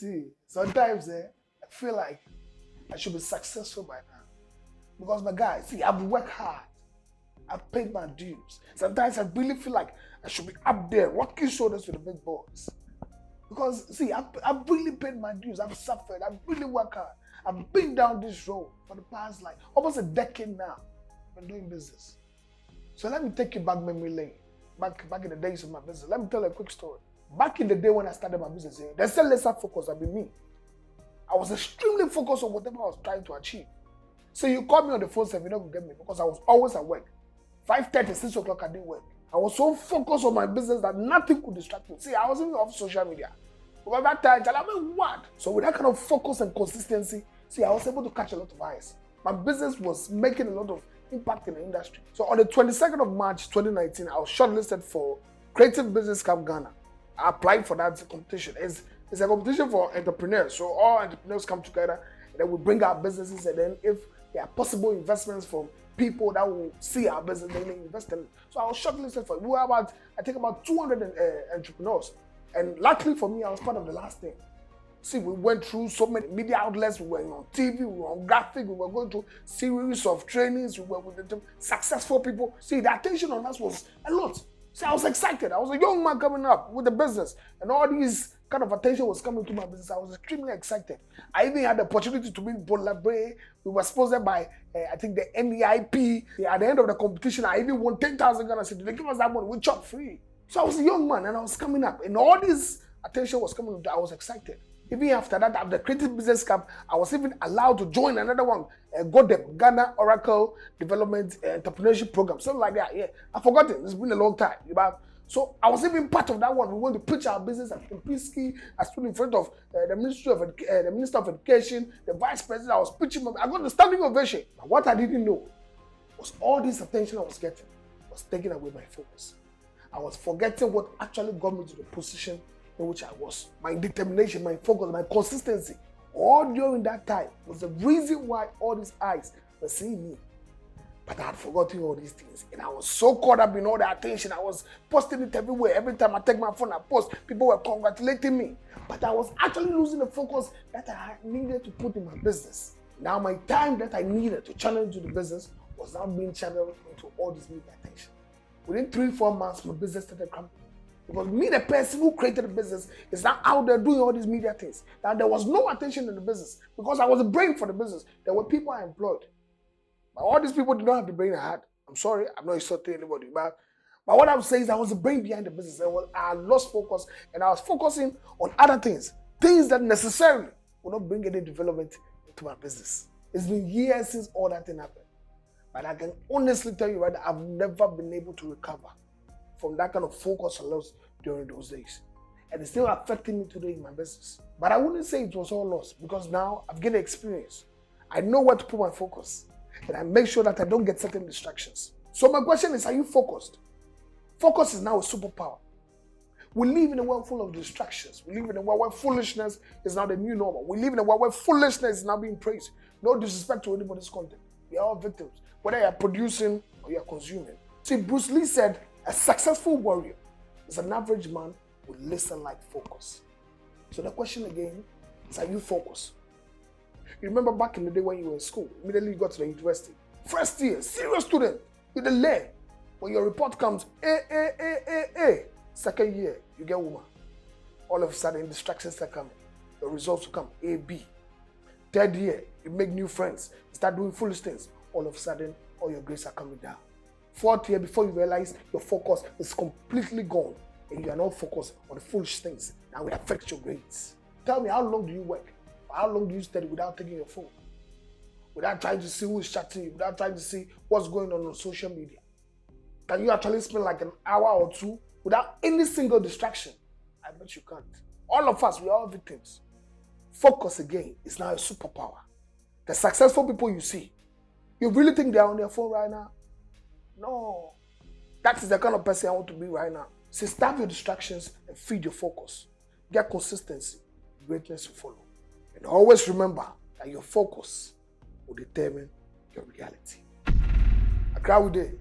See, sometimes I feel like I should be successful by now. Because my guy, see, I've worked hard. I've paid my dues. Sometimes I really feel like I should be up there, rocking shoulders with the big boys. Because, see, I've really paid my dues. I've suffered. I've really worked hard. I've been down this road for the past, like, almost a decade now. I've been doing business. So let me take you back memory lane. Back in the days of my business. Let me tell you a quick story. Back in the day when I started my business, there's still lesser focus than me. I was extremely focused on whatever I was trying to achieve. So you call me on the phone, so you don't get me because I was always at work. 5:30, 6 o'clock, I didn't work. I was so focused on my business that nothing could distract me. See, I wasn't even off social media. But that time, I mean, what? So with that kind of focus and consistency, see, I was able to catch a lot of eyes. My business was making a lot of impact in the industry. So on the 22nd of March 2019, I was shortlisted for Creative Business Camp Ghana. I applied for that competition. It's a competition for entrepreneurs. So all entrepreneurs come together and then we bring our businesses, and then if there are possible investments from people that will see our business, they may invest in it. So I was shortlisted for it. We were about 200 entrepreneurs. And luckily for me, I was part of the last thing. See, we went through so many media outlets. We were on TV, we were on graphic, we were going through series of trainings, we were with the successful people. See, the attention on us was a lot. See, I was excited. I was a young man coming up with the business, and all these kind of attention was coming to my business. I was extremely excited. I even had the opportunity to meet Bon Labre. We were sponsored by, I think, the NEIP. At the end of the competition, I even won 10,000 Ghana cedis. They gave us that money. We chopped free. So I was a young man, and I was coming up, and all this attention was coming. I was excited. Even after that, after the Creative Business Camp, I was even allowed to join another one, Ghana Oracle Development Entrepreneurship Program, something like that. Yeah, I forgot it. It's been a long time. So I was even part of that one. We went to pitch our business at Kempinski. I stood in front of the Minister of Education, the Vice President. I was pitching. I got the standing ovation. But what I didn't know was all this attention I was getting was taking away my focus. I was forgetting what actually got me to the position in which I was. My determination, my focus, my consistency, all during that time was the reason why all these eyes were seeing me. But I had forgotten all these things. And I was so caught up in all the attention. I was posting it everywhere. Every time I take my phone, I post. People were congratulating me. But I was actually losing the focus that I needed to put in my business. Now my time that I needed to channel into the business was now being channeled into all this media attention. Within 3-4 months, my business started crumbling. Because me, the person who created the business, is now out there doing all these media things. Now, there was no attention in the business because I was a brain for the business. There were people I employed. But all these people did not have the brain I had. I'm sorry, I'm not insulting anybody. But what I'm saying is I was the brain behind the business. I lost focus, and I was focusing on other things that necessarily will not bring any development into my business. It's been years since all that thing happened. But I can honestly tell you right now, I've never been able to recover from that kind of focus I lost during those days. And it's still affecting me today in my business. But I wouldn't say it was all lost because now I've gained experience. I know where to put my focus. And I make sure that I don't get certain distractions. So my question is, are you focused? Focus is now a superpower. We live in a world full of distractions. We live in a world where foolishness is now the new normal. We live in a world where foolishness is now being praised. No disrespect to anybody's content. We are all victims, whether you're producing or you're consuming. See, Bruce Lee said, a successful warrior is an average man with listen-like focus. So the question again is, are you focused? You remember back in the day when you were in school, immediately you got to the university. First year, serious student, you didn't learn. When your report comes, A. Second year, you get woman. All of a sudden, distractions are coming. The results will come, A, B. Third year, you make new friends. You start doing foolish things. All of a sudden, all your grades are coming down. Fourth year, before you realize, your focus is completely gone. And you are not focused on the foolish things. Now it affects your grades. Tell me, how long do you work? How long do you study without taking your phone? Without trying to see who is chatting you? Without trying to see what's going on social media? Can you actually spend like an hour or two without any single distraction? I bet you can't. All of us, we are all victims. Focus again is now a superpower. The successful people you see, you really think they're on their phone right now? No. That is the kind of person I want to be right now. So stop your distractions and feed your focus. Get consistency. Greatness will follow. And always remember that your focus will determine your reality. Accra Awulley.